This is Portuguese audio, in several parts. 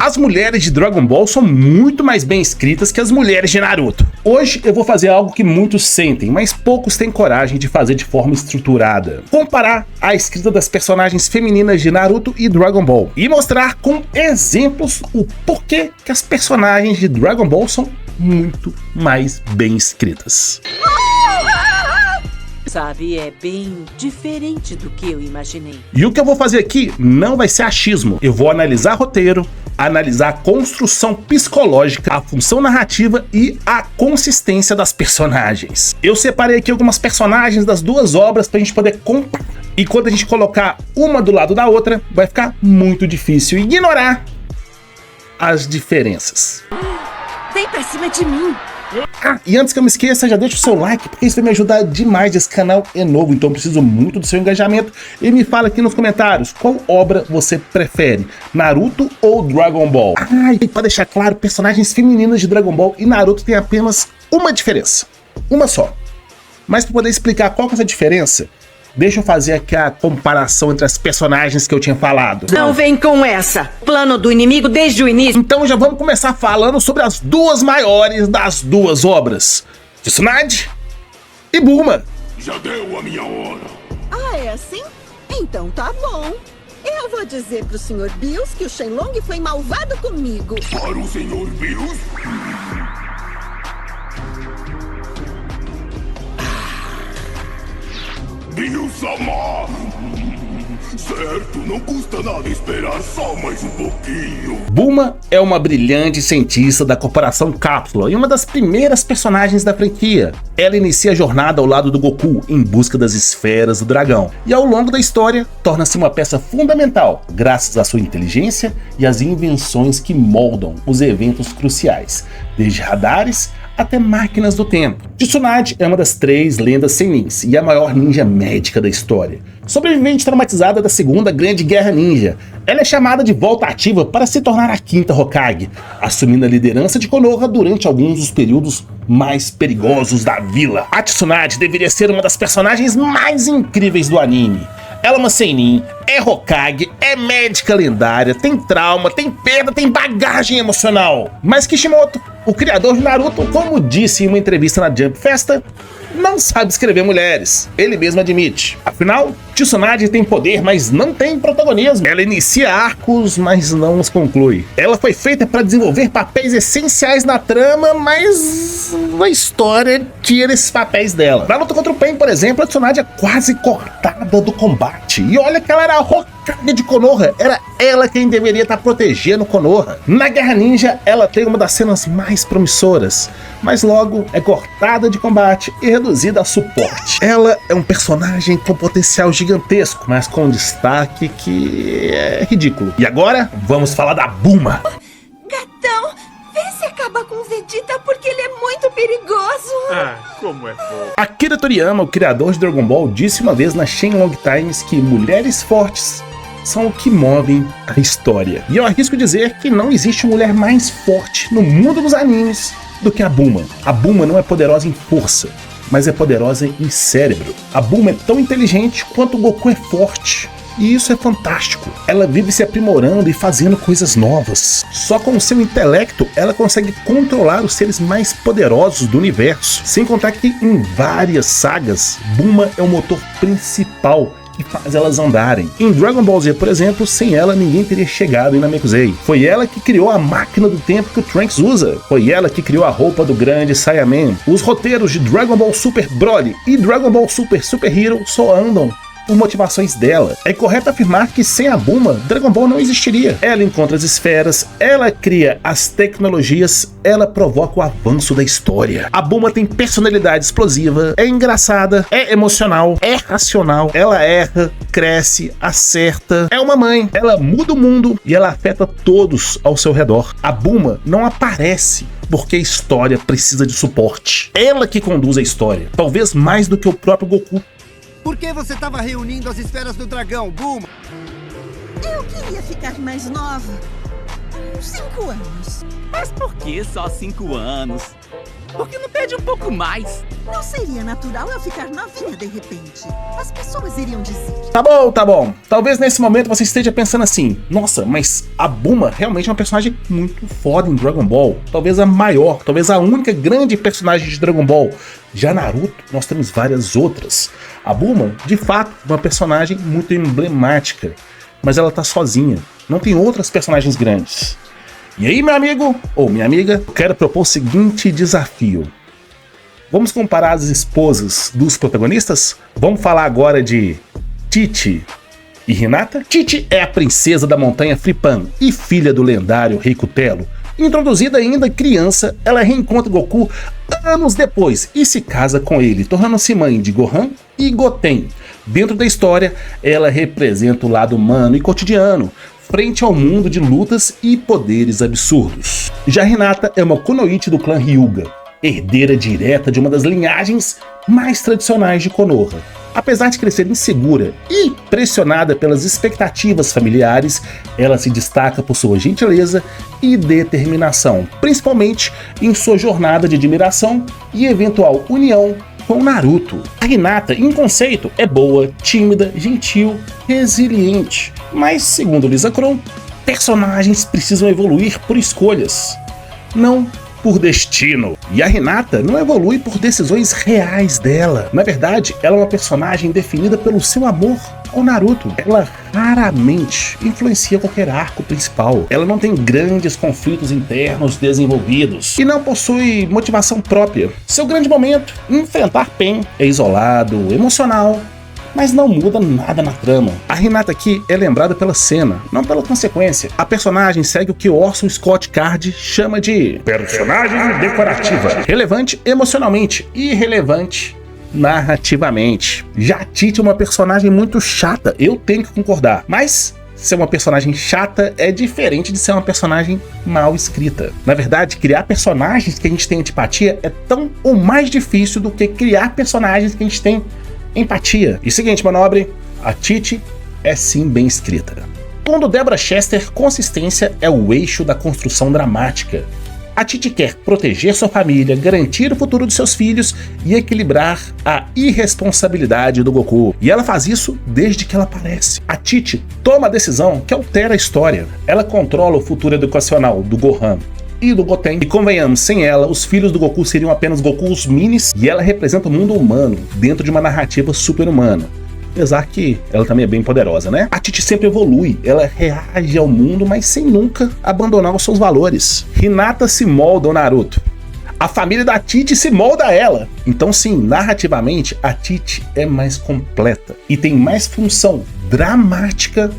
As mulheres de Dragon Ball são muito mais bem escritas que as mulheres de Naruto. Hoje eu vou fazer algo que muitos sentem, mas poucos têm coragem de fazer de forma estruturada. Comparar a escrita das personagens femininas de Naruto e Dragon Ball. E mostrar com exemplos o porquê que as personagens de Dragon Ball são muito mais bem escritas. Sabe, é bem diferente do que eu imaginei. E o que eu vou fazer aqui não vai ser achismo. Eu vou analisar roteiro, analisar a construção psicológica, a função narrativa e a consistência das personagens. Eu separei aqui algumas personagens das duas obras pra gente poder comparar. E quando a gente colocar uma do lado da outra, vai ficar muito difícil ignorar as diferenças. Vem pra cima de mim! E antes que eu me esqueça, já deixa o seu like, porque isso vai me ajudar demais. Esse canal é novo, então eu preciso muito do seu engajamento. E me fala aqui nos comentários, qual obra você prefere, Naruto ou Dragon Ball? E para deixar claro, personagens femininas de Dragon Ball e Naruto têm apenas uma diferença. Uma só. Mas para poder explicar qual que é essa diferença, deixa eu fazer aqui a comparação entre as personagens que eu tinha falado. Não vem com essa! Plano do inimigo desde o início. Então já vamos começar falando sobre as duas maiores das duas obras. Tsunade e Bulma. Já deu a minha hora. Ah, é assim? Então tá bom. Eu vou dizer pro Sr. Bills que o Shenlong foi malvado comigo. Para o Sr. Bills? Bills-sama! Certo, não custa nada esperar só mais um pouquinho. Bulma é uma brilhante cientista da Corporação Cápsula e uma das primeiras personagens da franquia. Ela inicia a jornada ao lado do Goku em busca das esferas do dragão e ao longo da história torna-se uma peça fundamental graças à sua inteligência e às invenções que moldam os eventos cruciais, desde radares até máquinas do tempo. Tsunade é uma das 3 lendas senins e a maior ninja médica da história. Sobrevivente traumatizada da Segunda Grande Guerra Ninja, ela é chamada de volta ativa para se tornar a 5ª Hokage, assumindo a liderança de Konoha durante alguns dos períodos mais perigosos da vila. A Tsunade deveria ser uma das personagens mais incríveis do anime. Ela é uma senin, é Hokage, é médica lendária, tem trauma, tem perda, tem bagagem emocional. Mas Kishimoto, o criador de Naruto, como disse em uma entrevista na Jump Festa, não sabe escrever mulheres. Ele mesmo admite. Afinal, Tsunade tem poder, mas não tem protagonismo. Ela inicia arcos, mas não os conclui. Ela foi feita para desenvolver papéis essenciais na trama, mas a história tira esses papéis dela. Na luta contra o Pain, por exemplo, a Tsunade é quase cortada do combate. E olha que ela era a Hokage de Konoha. Era ela quem deveria estar protegendo Konoha. Na Guerra Ninja, ela tem uma das cenas mais promissoras, mas logo é cortada de combate e reduzida a suporte. Ela é um personagem com potencial gigantesco, mas com um destaque que é ridículo. E agora, vamos falar da Bulma. Gatão, vê se acaba com o Vegeta porque ele é muito perigoso. Como é fofo. Akira Toriyama, o criador de Dragon Ball, disse uma vez na Shenlong Times que mulheres fortes são o que movem a história. E eu arrisco dizer que não existe mulher mais forte no mundo dos animes do que a Bulma. A Bulma não é poderosa em força, mas é poderosa em cérebro. A Bulma é tão inteligente quanto o Goku é forte. E isso é fantástico. Ela vive se aprimorando e fazendo coisas novas. Só com o seu intelecto, ela consegue controlar os seres mais poderosos do universo. Sem contar que em várias sagas, Bulma é o motor principal que faz elas andarem. Em Dragon Ball Z, por exemplo, sem ela ninguém teria chegado em Namekusei. Foi ela que criou a máquina do tempo que o Trunks usa. Foi ela que criou a roupa do grande Saiyaman. Os roteiros de Dragon Ball Super Broly e Dragon Ball Super Super Hero só andam por motivações dela. É correto afirmar que sem a Bulma, Dragon Ball não existiria. Ela encontra as esferas, ela cria as tecnologias, ela provoca o avanço da história. A Bulma tem personalidade explosiva, é engraçada, é emocional, é racional, ela erra, cresce, acerta, é uma mãe, ela muda o mundo e ela afeta todos ao seu redor. A Bulma não aparece porque a história precisa de suporte. Ela que conduz a história, talvez mais do que o próprio Goku. Por que você estava reunindo as esferas do dragão, Bulma? Eu queria ficar mais nova. Uns 5 anos. Mas por que só 5 anos? Por que não pede um pouco mais? Não seria natural eu ficar novinha de repente. As pessoas iriam dizer. Tá bom, tá bom. Talvez nesse momento você esteja pensando assim: nossa, mas a Bulma realmente é uma personagem muito foda em Dragon Ball. Talvez a maior, talvez a única grande personagem de Dragon Ball. Já Naruto, nós temos várias outras. A Bulma, de fato, é uma personagem muito emblemática. Mas ela tá sozinha. Não tem outras personagens grandes. E aí, meu amigo ou minha amiga, eu quero propor o seguinte desafio. Vamos comparar as esposas dos protagonistas? Vamos falar agora de Tite e Hinata? Tite é a princesa da montanha Fripan e filha do lendário Rei Cutelo. Introduzida ainda criança, ela reencontra Goku anos depois e se casa com ele, tornando-se mãe de Gohan e Goten. Dentro da história, ela representa o lado humano e cotidiano, frente ao mundo de lutas e poderes absurdos. Já Hinata é uma Kunoichi do clã Hyuga, herdeira direta de uma das linhagens mais tradicionais de Konoha. Apesar de crescer insegura e pressionada pelas expectativas familiares, ela se destaca por sua gentileza e determinação, principalmente em sua jornada de admiração e eventual união com Naruto. A Hinata, em conceito, é boa, tímida, gentil, resiliente. Mas, segundo Lisa Kron, personagens precisam evoluir por escolhas, não por destino. E a Hinata não evolui por decisões reais dela. Na verdade, ela é uma personagem definida pelo seu amor ao Naruto. Ela raramente influencia qualquer arco principal. Ela não tem grandes conflitos internos desenvolvidos e não possui motivação própria. Seu grande momento, enfrentar Pen, é isolado, emocional, mas não muda nada na trama. A Hinata aqui é lembrada pela cena, não pela consequência. A personagem segue o que Orson Scott Card chama de personagem decorativa. Relevante emocionalmente e irrelevante narrativamente. Já Tite é uma personagem muito chata, eu tenho que concordar. Mas ser uma personagem chata é diferente de ser uma personagem mal escrita. Na verdade, criar personagens que a gente tem antipatia é tão ou mais difícil do que criar personagens que a gente tem empatia. E seguinte, meu nobre, a Tite é sim bem escrita. Segundo Deborah Chester, consistência é o eixo da construção dramática. A Tite quer proteger sua família, garantir o futuro de seus filhos e equilibrar a irresponsabilidade do Goku. E ela faz isso desde que ela aparece. A Tite toma a decisão que altera a história. Ela controla o futuro educacional do Gohan e do Goten. E convenhamos, sem ela, os filhos do Goku seriam apenas Gokus minis, e ela representa o mundo humano dentro de uma narrativa super-humana. Apesar que ela também é bem poderosa, né? A Tite sempre evolui, ela reage ao mundo, mas sem nunca abandonar os seus valores. Hinata se molda ao Naruto. A família da Tite se molda a ela. Então sim, narrativamente, a Tite é mais completa e tem mais função dramática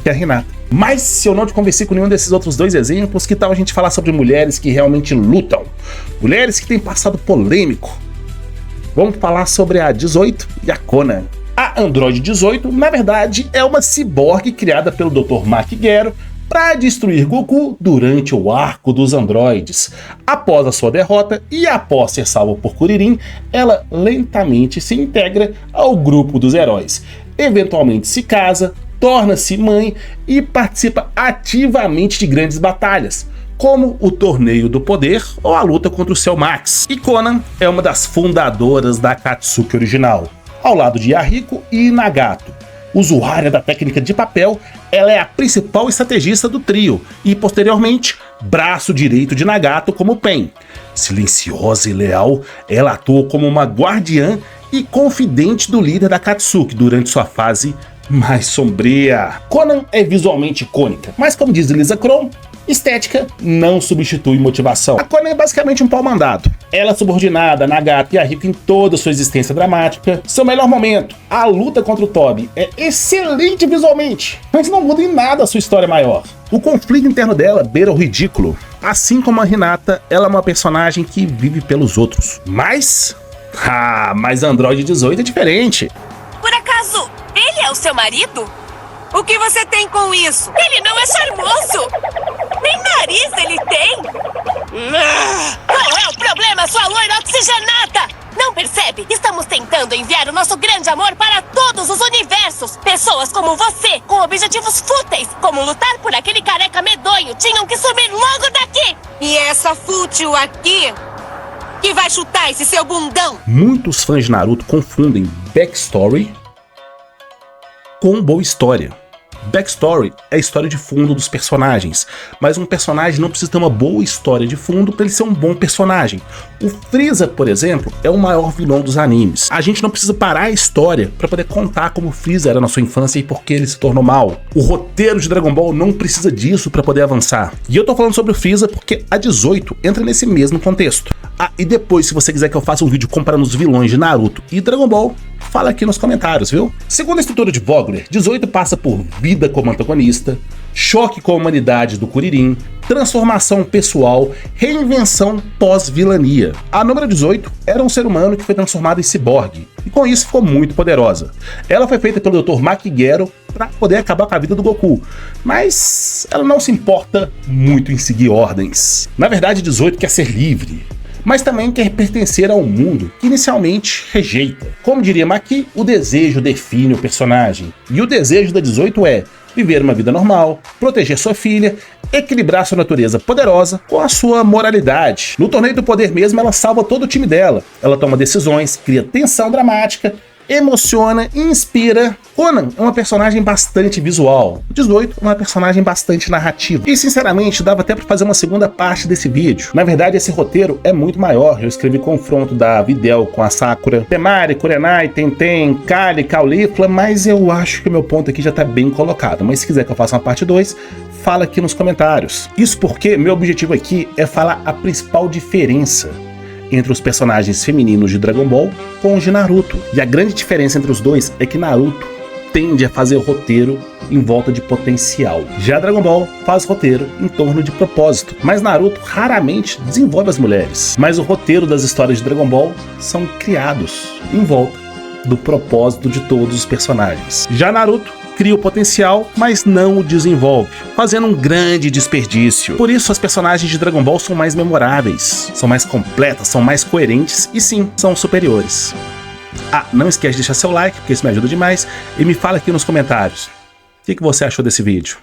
que a Hinata. Mas se eu não te convenci com nenhum desses outros dois exemplos, que tal a gente falar sobre mulheres que realmente lutam? Mulheres que têm passado polêmico. Vamos falar sobre a 18 e a Conan. A Android 18, na verdade, é uma ciborgue criada pelo Dr. Mark Gero para destruir Goku durante o arco dos androides. Após a sua derrota e após ser salva por Kuririn, ela lentamente se integra ao grupo dos heróis. Eventualmente se casa, torna-se mãe e participa ativamente de grandes batalhas, como o Torneio do Poder ou a luta contra o Cell Max. E Conan é uma das fundadoras da Akatsuki original. Ao lado de Yahiko e Nagato, usuária da técnica de papel, ela é a principal estrategista do trio e, posteriormente, braço direito de Nagato como Pen. Silenciosa e leal, ela atuou como uma guardiã e confidente do líder da Akatsuki durante sua fase mais sombria. Conan é visualmente icônica, mas como diz Lisa Kron, estética não substitui motivação. A Conan é basicamente um pau mandado. Ela é subordinada a Nagato e a Yahiko em toda sua existência dramática. Seu melhor momento, a luta contra o Tobi, é excelente visualmente, mas não muda em nada a sua história maior. O conflito interno dela beira o ridículo. Assim como a Hinata, ela é uma personagem que vive pelos outros. Mas Android 18 é diferente. Por acaso, ele é o seu marido? O que você tem com isso? Ele não é charmoso! Nem nariz ele tem! Qual é o problema, sua loira oxigenada? Não percebe? Estamos tentando enviar o nosso grande amor para todos os universos! Pessoas como você, com objetivos fúteis, como lutar por aquele careca medonho, tinham que sumir logo daqui! E essa fútil aqui? que vai chutar esse seu bundão. Muitos fãs de Naruto confundem backstory com boa história. Backstory é a história de fundo dos personagens, mas um personagem não precisa ter uma boa história de fundo para ele ser um bom personagem. O Freeza, por exemplo, é o maior vilão dos animes. A gente não precisa parar a história para poder contar como o Freeza era na sua infância e por que ele se tornou mal. O roteiro de Dragon Ball não precisa disso para poder avançar. E eu tô falando sobre o Freeza porque a 18 entra nesse mesmo contexto. Ah, e depois, se você quiser que eu faça um vídeo comparando os vilões de Naruto e Dragon Ball, fala aqui nos comentários, viu? Segundo a estrutura de Vogler, 18 passa por vida como antagonista, choque com a humanidade do Kuririn, transformação pessoal, reinvenção pós-vilania. A número 18 era um ser humano que foi transformado em ciborgue, e com isso ficou muito poderosa. Ela foi feita pelo Dr. Makigero para poder acabar com a vida do Goku, mas ela não se importa muito em seguir ordens. Na verdade, 18 quer ser livre, mas também quer pertencer a um mundo que inicialmente rejeita. Como diria Maki, o desejo define o personagem, e o desejo da 18 é viver uma vida normal, proteger sua filha, equilibrar sua natureza poderosa com a sua moralidade. No Torneio do Poder mesmo, ela salva todo o time dela. Ela toma decisões, cria tensão dramática, emociona e inspira. Conan é uma personagem bastante visual, 18 é uma personagem bastante narrativa. E sinceramente dava até para fazer uma segunda parte desse vídeo. Na verdade esse roteiro é muito maior. Eu escrevi confronto da Videl com a Sakura, Temari, Kurenai, Tenten, Kali, Caulifla, mas eu acho que o meu ponto aqui já tá bem colocado. Mas se quiser que eu faça uma parte 2, fala aqui nos comentários. Isso porque meu objetivo aqui é falar a principal diferença entre os personagens femininos de Dragon Ball com os de Naruto. E a grande diferença entre os dois é que Naruto tende a fazer o roteiro em volta de potencial. Já Dragon Ball faz roteiro em torno de propósito. Mas Naruto raramente desenvolve as mulheres. Mas o roteiro das histórias de Dragon Ball são criados em volta do propósito de todos os personagens. Já Naruto cria o potencial, mas não o desenvolve, fazendo um grande desperdício. Por isso as personagens de Dragon Ball são mais memoráveis, são mais completas, são mais coerentes e sim, são superiores. Ah, não esquece de deixar seu like, porque isso me ajuda demais, e me fala aqui nos comentários o que você achou desse vídeo.